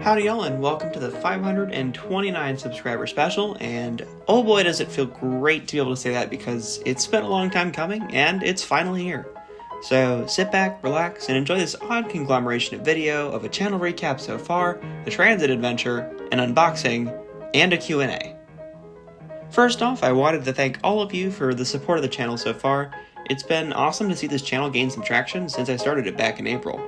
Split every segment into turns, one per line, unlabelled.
Howdy y'all, and welcome to the 529 subscriber special, and oh boy does it feel great to be able to say that because it's been a long time coming, and it's finally here. So sit back, relax, and enjoy this odd conglomeration of video of a channel recap so far, the transit adventure, an unboxing, and a Q&A. First off, I wanted to thank all of you for the support of the channel so far. It's been awesome to see this channel gain some traction since I started it back in April.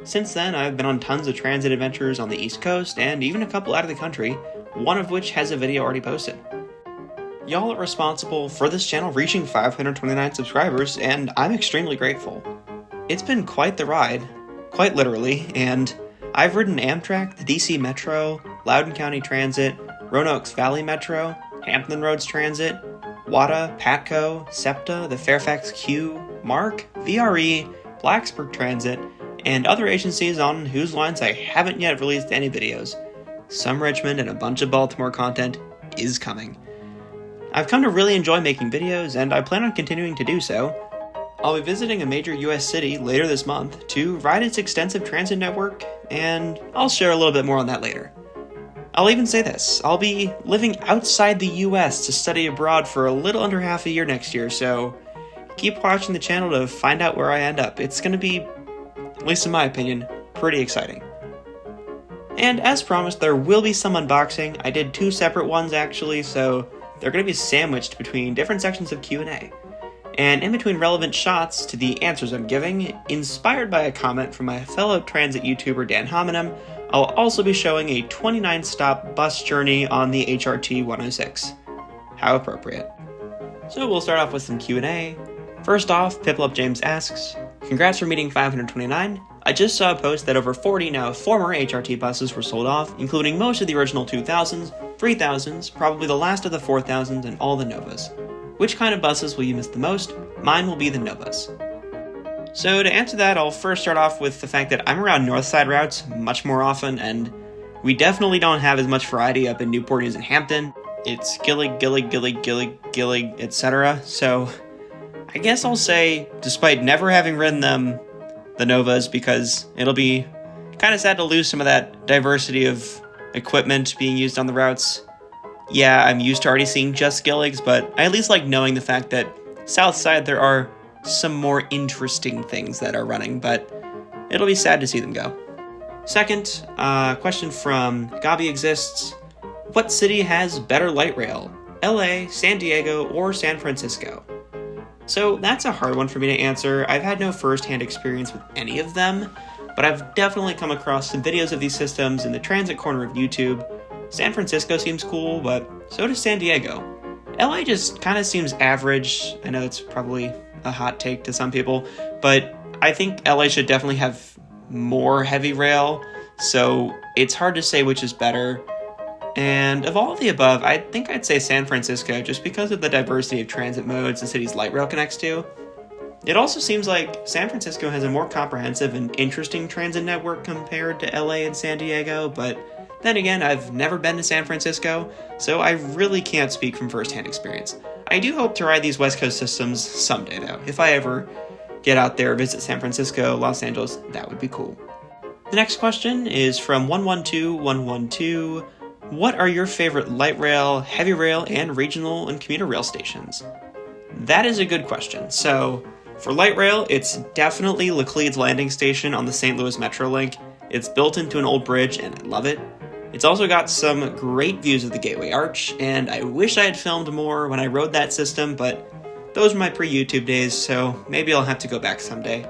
Since then, I've been on tons of transit adventures on the East Coast, and even a couple out of the country, one of which has a video already posted. Y'all are responsible for this channel reaching 529 subscribers, and I'm extremely grateful. It's been quite the ride, quite literally, and I've ridden Amtrak, the DC Metro, Loudoun County Transit, Roanoke's Valley Metro, Hampton Roads Transit, WADA, PATCO, SEPTA, the Fairfax Q, MARC, VRE, Blacksburg Transit, and other agencies on whose lines I haven't yet released any videos. Some Richmond and a bunch of Baltimore content is coming. I've come to really enjoy making videos, and I plan on continuing to do so. I'll be visiting a major US city later this month to ride its extensive transit network, and I'll share a little bit more on that later. I'll even say this, I'll be living outside the US to study abroad for a little under half a year next year, so keep watching the channel to find out where I end up. It's gonna be, at least in my opinion, pretty exciting. And as promised, there will be some unboxing. I did two separate ones actually, so they're going to be sandwiched between different sections of Q&A. And in between relevant shots to the answers I'm giving, inspired by a comment from my fellow transit YouTuber Dan Hominem, I'll also be showing a 29-stop bus journey on the HRT 106. How appropriate. So we'll start off with some Q&A. First off, Piplup James asks, "Congrats for meeting 529. I just saw a post that over 40 now former HRT buses were sold off, including most of the original 2000s, 3000s, probably the last of the 4000s, and all the Novas. Which kind of buses will you miss the most? Mine will be the Novas." So to answer that, I'll first start off with the fact that I'm around Northside routes much more often, and we definitely don't have as much variety up in Newport News and Hampton. It's Gillig, etc. So I guess I'll say, despite never having ridden them, the Novas, because it'll be kind of sad to lose some of that diversity of equipment being used on the routes. Yeah, I'm used to already seeing just Gilligs, but I at least like knowing the fact that south side there are some more interesting things that are running, but it'll be sad to see them go. Second, question from Gabi Exists. What city has better light rail? LA, San Diego, or San Francisco? So that's a hard one for me to answer. I've had no first-hand experience with any of them, but I've definitely come across some videos of these systems in the transit corner of YouTube. San Francisco seems cool, but so does San Diego. LA just kind of seems average. I know it's probably a hot take to some people, but I think LA should definitely have more heavy rail, so it's hard to say which is better. And of all of the above, I think I'd say San Francisco, just because of the diversity of transit modes the city's light rail connects to. It also seems like San Francisco has a more comprehensive and interesting transit network compared to LA and San Diego, but then again, I've never been to San Francisco, so I really can't speak from first-hand experience. I do hope to ride these West Coast systems someday, though. If I ever get out there, visit San Francisco, Los Angeles, that would be cool. The next question is from 112112. What are your favorite light rail, heavy rail, and regional and commuter rail stations? That is a good question. So, for light rail, it's definitely Laclede's Landing Station on the St. Louis Metrolink. It's built into an old bridge, and I love it. It's also got some great views of the Gateway Arch, and I wish I had filmed more when I rode that system, but those were my pre-YouTube days, so maybe I'll have to go back someday.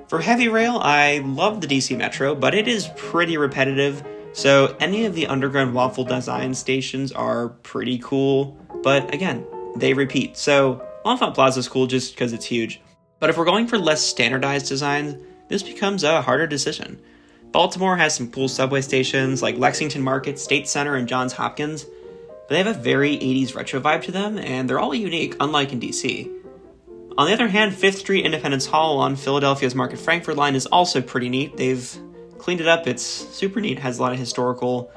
For heavy rail, I love the DC Metro, but it is pretty repetitive. So any of the underground waffle design stations are pretty cool, but again, they repeat. So L'Enfant Plaza is cool just because it's huge. But if we're going for less standardized designs, this becomes a harder decision. Baltimore has some cool subway stations like Lexington Market, State Center, and Johns Hopkins, but they have a very 80s retro vibe to them, and they're all unique, unlike in DC. On the other hand, 5th Street Independence Hall on Philadelphia's Market Frankford line is also pretty neat. They've cleaned it up, it's super neat, has a lot of historical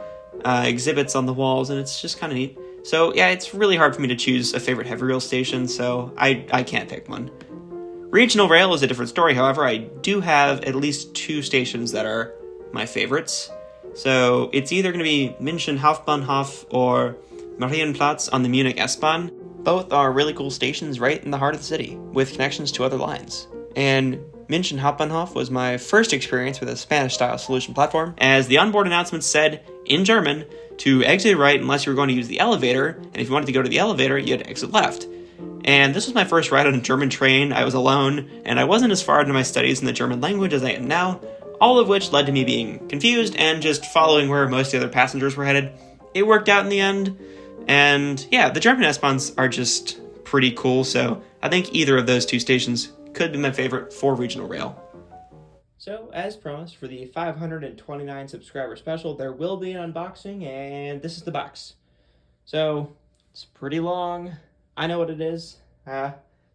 exhibits on the walls, and it's just kind of neat. So yeah, it's really hard for me to choose a favorite heavy rail station, so I can't pick one. Regional rail is a different story, however. I do have at least two stations that are my favorites. So it's either going to be München Hauptbahnhof or Marienplatz on the Munich S-Bahn. Both are really cool stations right in the heart of the city, with connections to other lines. And München Hauptbahnhof was my first experience with a Spanish-style solution platform, as the onboard announcement said, in German, to exit right unless you were going to use the elevator, and if you wanted to go to the elevator, you had to exit left. And this was my first ride on a German train. I was alone, and I wasn't as far into my studies in the German language as I am now, all of which led to me being confused and just following where most of the other passengers were headed. It worked out in the end, and yeah, the German S-Bahns are just pretty cool, so I think either of those two stations could be my favorite for regional rail. So, as promised, for the 529 subscriber special, there will be an unboxing, and this is the box. So, it's pretty long. I know what it is. So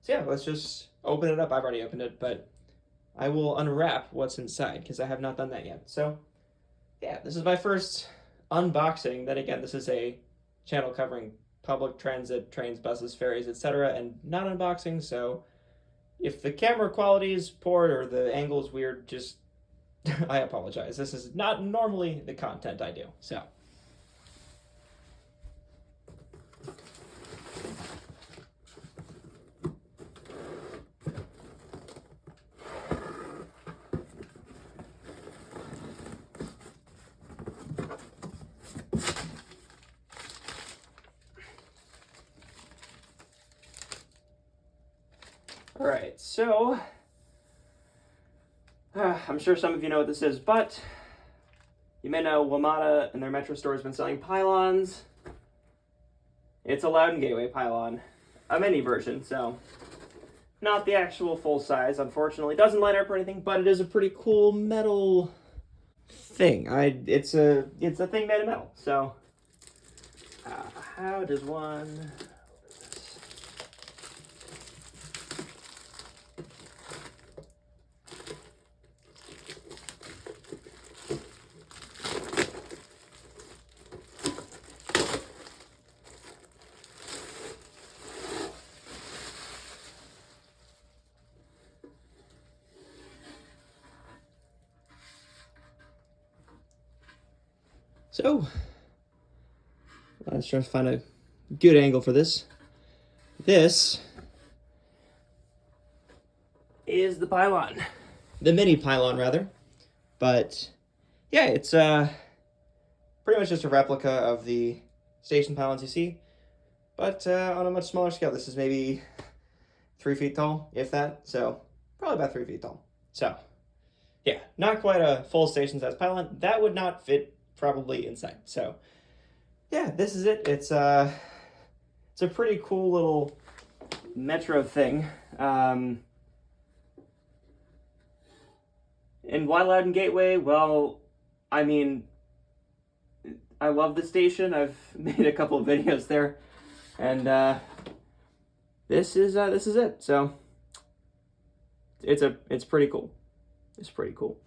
yeah, let's just open it up. I've already opened it, but I will unwrap what's inside, because I have not done that yet. So, yeah, this is my first unboxing. Then again, this is a channel covering public transit, trains, buses, ferries, etc., and not unboxing, so if the camera quality is poor or the angle is weird, just I apologize. This is not normally the content I do, so. Alright, so, I'm sure some of you know what this is, but you may know WMATA and their metro store has been selling pylons. It's a Loudon Gateway pylon, a mini version, so not the actual full size, unfortunately. It doesn't light up or anything, but it is a pretty cool metal thing. It's a thing made of metal, so how does one... So, let's try to find a good angle for this. This is the pylon. The mini pylon, rather. But, yeah, it's pretty much just a replica of the station pylons you see, but on a much smaller scale. This is maybe 3 feet tall, if that, so probably about 3 feet tall. So, yeah, not quite a full station-size pylon. That would not fit probably inside. So yeah, this is it. It's a pretty cool little metro thing. And why Loudon Gateway? Well, I mean, I love the station. I've made a couple of videos there, and this is it. So it's pretty cool. It's pretty cool.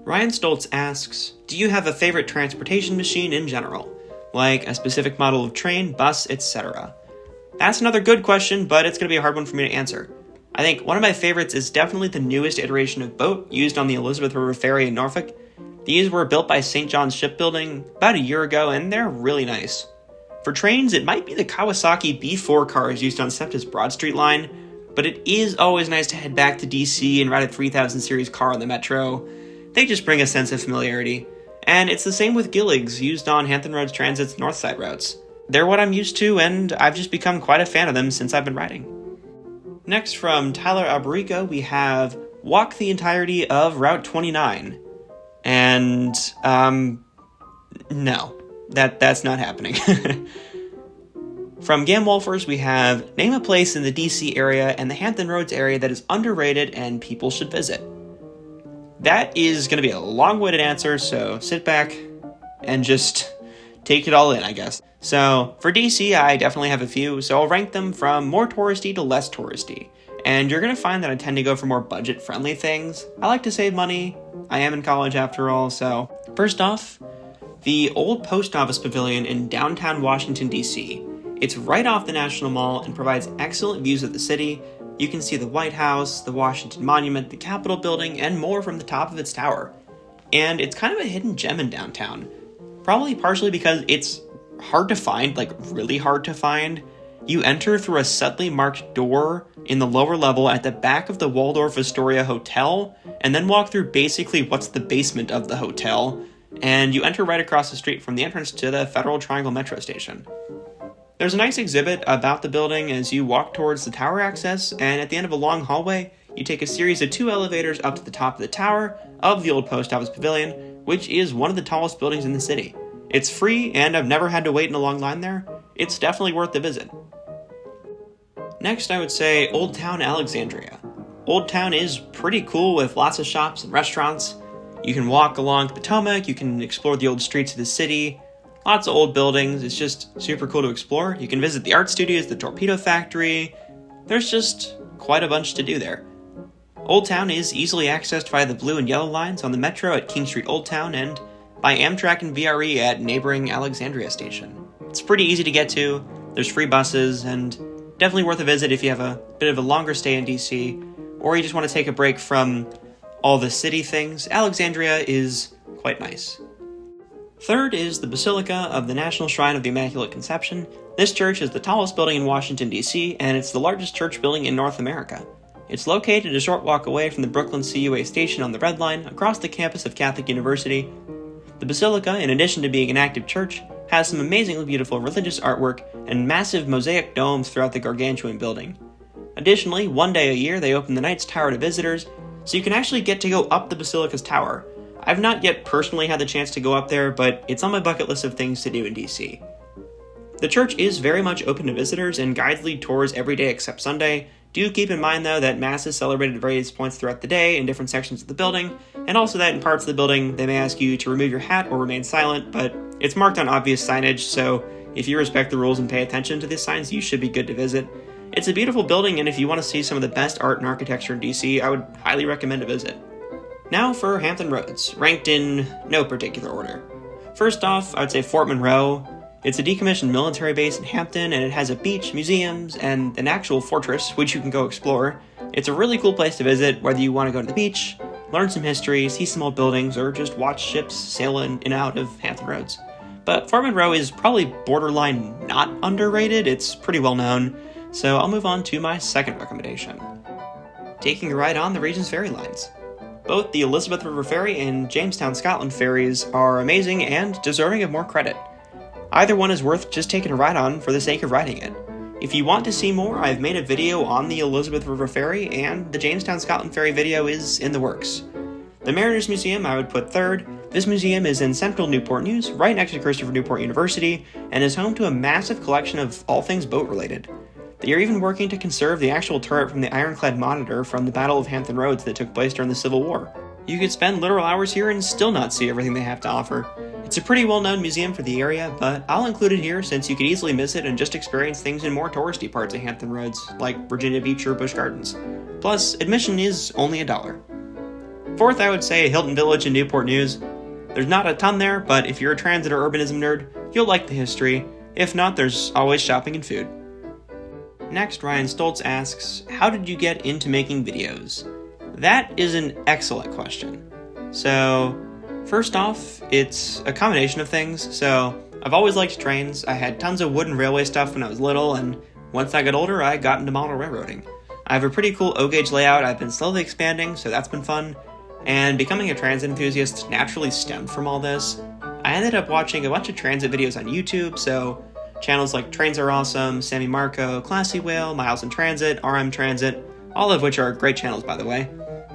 Ryan Stoltz asks, do you have a favorite transportation machine in general? Like a specific model of train, bus, etc.? That's another good question, but it's going to be a hard one for me to answer. I think one of my favorites is definitely the newest iteration of boat used on the Elizabeth River Ferry in Norfolk. These were built by St. John's Shipbuilding about a year ago, and they're really nice. For trains, it might be the Kawasaki B4 cars used on Sept's Broad Street line, but it is always nice to head back to DC and ride a 3000 series car on the Metro. They just bring a sense of familiarity. And it's the same with Gilligs, used on Hampton Roads Transit's North Side routes. They're what I'm used to, and I've just become quite a fan of them since I've been riding. Next, from Tyler Alberico, we have walk the entirety of Route 29. And, no. That's not happening. From Gam Wolfers, we have name a place in the DC area and the Hampton Roads area that is underrated and people should visit. That is going to be a long-winded answer, so sit back and just take it all in, I guess. So, for DC, I definitely have a few, so I'll rank them from more touristy to less touristy. And you're going to find that I tend to go for more budget-friendly things. I like to save money. I am in college after all, so... First off, the old post office pavilion in downtown Washington, D.C. It's right off the National Mall and provides excellent views of the city. You can see the White House, the Washington Monument, the Capitol Building, and more from the top of its tower. and it's kind of a hidden gem in downtown. Probably partially because it's hard to find, like really hard to find. You enter through a subtly marked door in the lower level at the back of the Waldorf Astoria Hotel, and then walk through basically what's the basement of the hotel, and you enter right across the street from the entrance to the Federal Triangle Metro Station. There's a nice exhibit about the building as you walk towards the tower access, and at the end of a long hallway, you take a series of 2 elevators up to the top of the tower of the old post office pavilion, which is one of the tallest buildings in the city. It's free, and I've never had to wait in a long line there. It's definitely worth the visit. Next, I would say Old Town Alexandria. Old Town is pretty cool with lots of shops and restaurants. You can walk along the Potomac, you can explore the old streets of the city, lots of old buildings. It's just super cool to explore. You can visit the art studios, the torpedo factory. There's just quite a bunch to do there. Old Town is easily accessed via the blue and yellow lines on the Metro at King Street Old Town and by Amtrak and VRE at neighboring Alexandria Station. It's pretty easy to get to, there's free buses, and definitely worth a visit if you have a bit of a longer stay in DC, or you just want to take a break from all the city things. Alexandria is quite nice. Third is the Basilica of the National Shrine of the Immaculate Conception. This church is the tallest building in Washington, D.C., and it's the largest church building in North America. It's located a short walk away from the Brooklyn CUA station on the Red Line, across the campus of Catholic University. The Basilica, in addition to being an active church, has some amazingly beautiful religious artwork and massive mosaic domes throughout the gargantuan building. Additionally, one day a year they open the Knights Tower to visitors, so you can actually get to go up the Basilica's tower. I've not yet personally had the chance to go up there, but it's on my bucket list of things to do in DC. The church is very much open to visitors, and guides lead tours every day except Sunday. Do keep in mind, though, that Mass is celebrated at various points throughout the day in different sections of the building, and also that in parts of the building they may ask you to remove your hat or remain silent, but it's marked on obvious signage, so if you respect the rules and pay attention to these signs, you should be good to visit. It's a beautiful building, and if you want to see some of the best art and architecture in DC, I would highly recommend a visit. Now for Hampton Roads, ranked in no particular order. First off, I would say Fort Monroe. It's a decommissioned military base in Hampton, and it has a beach, museums, and an actual fortress, which you can go explore. It's a really cool place to visit, whether you want to go to the beach, learn some history, see some old buildings, or just watch ships sail in and out of Hampton Roads. But Fort Monroe is probably borderline not underrated. It's pretty well known, so I'll move on to my second recommendation. Taking a ride on the Regent's Ferry lines. Both the Elizabeth River Ferry and Jamestown, Scotland ferries are amazing and deserving of more credit. Either one is worth just taking a ride on for the sake of riding it. If you want to see more, I've made a video on the Elizabeth River Ferry, and the Jamestown, Scotland Ferry video is in the works. The Mariners Museum I would put third. This museum is in central Newport News, right next to Christopher Newport University, and is home to a massive collection of all things boat-related. They are even working to conserve the actual turret from the ironclad Monitor from the Battle of Hampton Roads that took place during the Civil War. You could spend literal hours here and still not see everything they have to offer. It's a pretty well-known museum for the area, but I'll include it here since you could easily miss it and just experience things in more touristy parts of Hampton Roads, like Virginia Beach or Busch Gardens. Plus, admission is only $1. Fourth, I would say Hilton Village in Newport News. There's not a ton there, but if you're a transit or urbanism nerd, you'll like the history. If not, there's always shopping and food. Next, Ryan Stoltz asks, how did you get into making videos? That is an excellent question. So, first off, it's a combination of things. So, I've always liked trains. I had tons of wooden railway stuff when I was little, and once I got older, I got into model railroading. I have a pretty cool O-gauge layout I've been slowly expanding, so that's been fun. And becoming a transit enthusiast naturally stemmed from all this. I ended up watching a bunch of transit videos on YouTube, so channels like Trains Are Awesome, Sammy Marco, Classy Whale, Miles in Transit, RM Transit, all of which are great channels, by the way.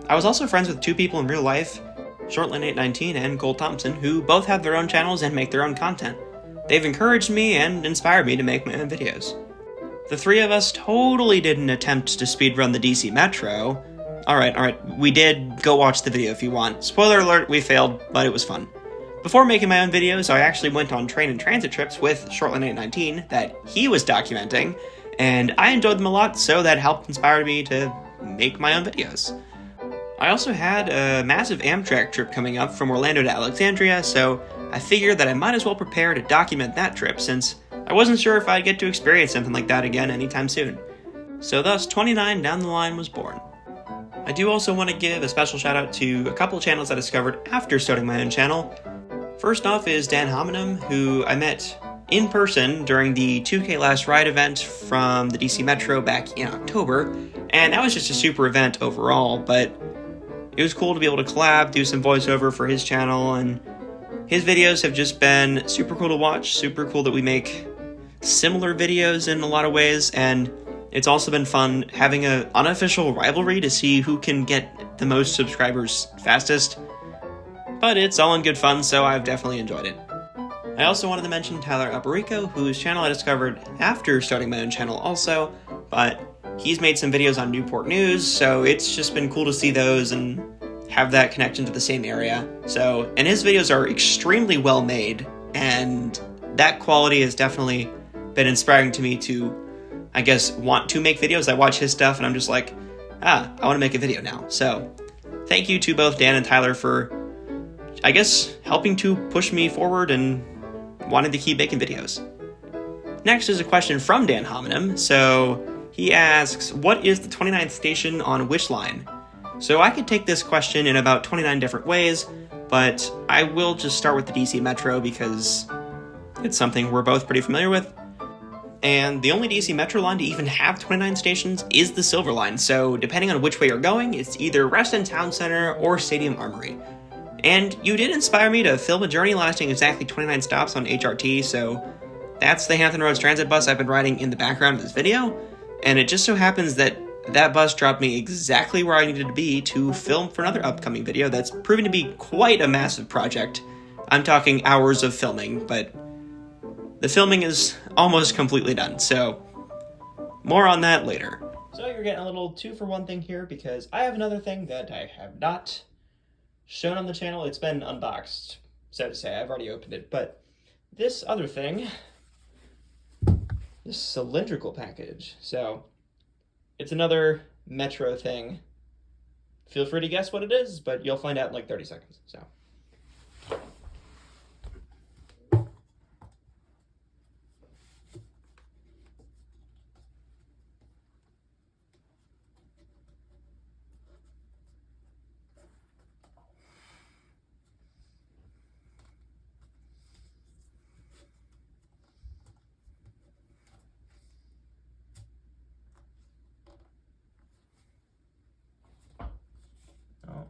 I was also friends with two people in real life, Shortland819 and Cole Thompson, who both have their own channels and make their own content. They've encouraged me and inspired me to make my own videos. The three of us totally didn't attempt to speedrun the DC Metro. Alright, we did. Go watch the video if you want. Spoiler alert, we failed, but it was fun. Before making my own videos, I actually went on train and transit trips with Shortland819 that he was documenting, and I enjoyed them a lot, so that helped inspire me to make my own videos. I also had a massive Amtrak trip coming up from Orlando to Alexandria, so I figured that I might as well prepare to document that trip since I wasn't sure if I'd get to experience something like that again anytime soon. So thus, 29 down the line was born. I do also want to give a special shout out to a couple channels I discovered after starting my own channel. First off is Dan Hominem, who I met in person during the 2K Last Ride event from the DC Metro back in October, and that was just a super event overall, but it was cool to be able to collab, do some voiceover for his channel, and his videos have just been super cool to watch, super cool that we make similar videos in a lot of ways, and it's also been fun having an unofficial rivalry to see who can get the most subscribers fastest. But it's all in good fun, so I've definitely enjoyed it. I also wanted to mention Tyler Alberico, whose channel I discovered after starting my own channel also, but he's made some videos on Newport News, so it's just been cool to see those and have that connection to the same area. And his videos are extremely well made, and that quality has definitely been inspiring to me to, I guess, want to make videos. I watch his stuff and I'm just like, I want to make a video now. So thank you to both Dan and Tyler for, I guess, helping to push me forward and wanting to keep making videos. Next is a question from Dan Hominem. So he asks, what is the 29th station on which line? So I could take this question in about 29 different ways, but I will just start with the DC Metro because it's something we're both pretty familiar with. And the only DC Metro line to even have 29 stations is the Silver Line, so depending on which way you're going, it's either Reston Town Center or Stadium Armory. And you did inspire me to film a journey lasting exactly 29 stops on HRT, so that's the Hampton Roads Transit bus I've been riding in the background of this video, and it just so happens that that bus dropped me exactly where I needed to be to film for another upcoming video that's proving to be quite a massive project. I'm talking hours of filming, but the filming is almost completely done, so more on that later. So you're getting a little 2-for-1 thing here because I have another thing that I have not shown on the channel. It's been unboxed, so to say. I've already opened it, but this other thing, this cylindrical package, so it's another Metro thing. Feel free to guess what it is, but you'll find out in like 30 seconds, so.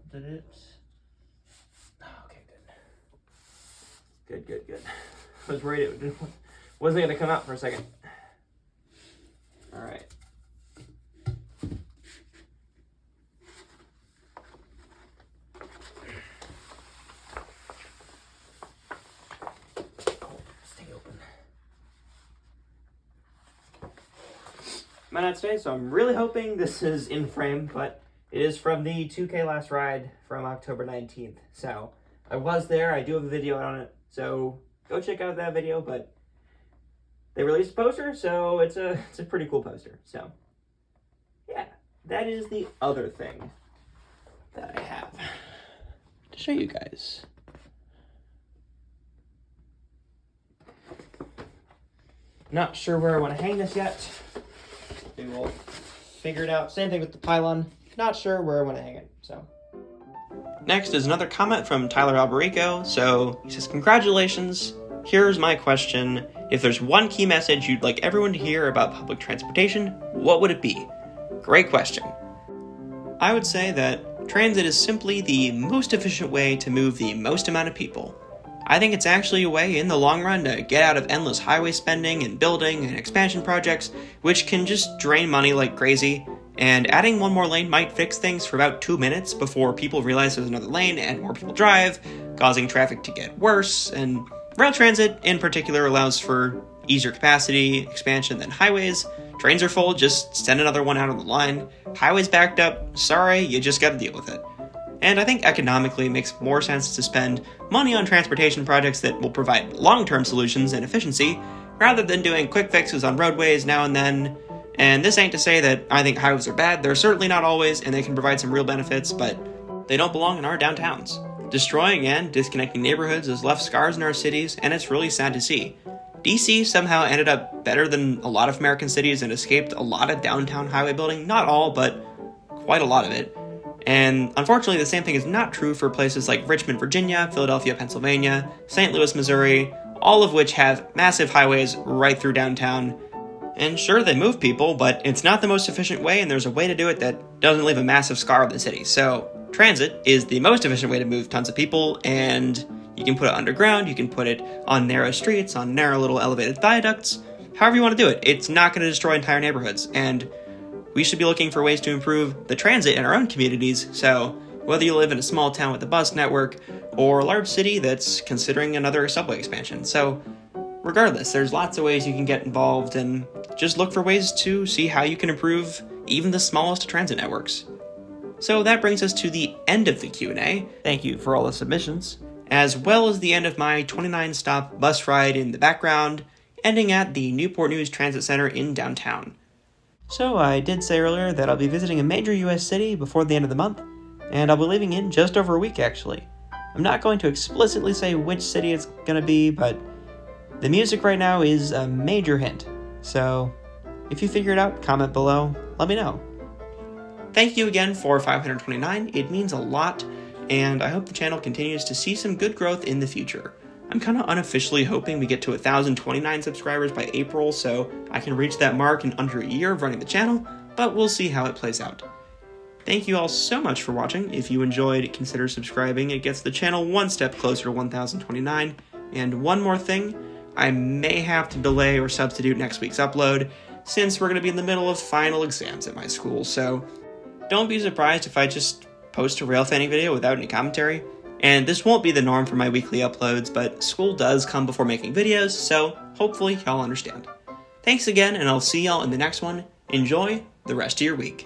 Did it? Oh, okay, good. Good. I was worried it wasn't going to come out for a second. All right. Stay open. Might not stay, so I'm really hoping this is in frame, but it is from the 2K Last Ride from October 19th. So I was there. I do have a video on it. So go check out that video. But they released a poster, so it's a pretty cool poster. So yeah, that is the other thing that I have to show you guys. Not sure where I want to hang this yet. We will figure it out. Same thing with the pylon. Not sure where I want to hang it, so. Next is another comment from Tyler Alberico. So he says, congratulations. Here's my question. If there's one key message you'd like everyone to hear about public transportation, what would it be? Great question. I would say that transit is simply the most efficient way to move the most amount of people. I think it's actually a way in the long run to get out of endless highway spending and building and expansion projects, which can just drain money like crazy. And adding one more lane might fix things for about 2 minutes before people realize there's another lane and more people drive, causing traffic to get worse. And rail transit in particular allows for easier capacity expansion than highways. Trains are full, just send another one out on the line. Highways backed up, sorry, you just gotta deal with it. And I think economically it makes more sense to spend money on transportation projects that will provide long-term solutions and efficiency, rather than doing quick fixes on roadways now and then. And this ain't to say that I think highways are bad. They're certainly not always, and they can provide some real benefits, but they don't belong in our downtowns. Destroying and disconnecting neighborhoods has left scars in our cities, and it's really sad to see. DC somehow ended up better than a lot of American cities and escaped a lot of downtown highway building. Not all, but quite a lot of it. And unfortunately, the same thing is not true for places like Richmond, Virginia, Philadelphia, Pennsylvania, St. Louis, Missouri, all of which have massive highways right through downtown. And sure, they move people, but it's not the most efficient way, and there's a way to do it that doesn't leave a massive scar on the city. So transit is the most efficient way to move tons of people, and you can put it underground, you can put it on narrow streets, on narrow little elevated viaducts, however you want to do it. It's not going to destroy entire neighborhoods, and we should be looking for ways to improve the transit in our own communities. So whether you live in a small town with a bus network or a large city that's considering another subway expansion. So regardless, there's lots of ways you can get involved, and just look for ways to see how you can improve even the smallest transit networks. So that brings us to the end of the Q&A. Thank you for all the submissions, as well as the end of my 29-stop bus ride in the background, ending at the Newport News Transit Center in downtown. So I did say earlier that I'll be visiting a major US city before the end of the month, and I'll be leaving in just over a week actually. I'm not going to explicitly say which city it's going to be, but the music right now is a major hint. So if you figure it out, comment below, let me know. Thank you again for 529, it means a lot, and I hope the channel continues to see some good growth in the future. I'm kind of unofficially hoping we get to 1,029 subscribers by April, so I can reach that mark in under a year of running the channel, but we'll see how it plays out. Thank you all so much for watching. If you enjoyed, consider subscribing. It gets the channel one step closer to 1,029. And one more thing, I may have to delay or substitute next week's upload, since we're going to be in the middle of final exams at my school, so don't be surprised if I just post a rail fanning video without any commentary. And this won't be the norm for my weekly uploads, but school does come before making videos, so hopefully y'all understand. Thanks again, and I'll see y'all in the next one. Enjoy the rest of your week.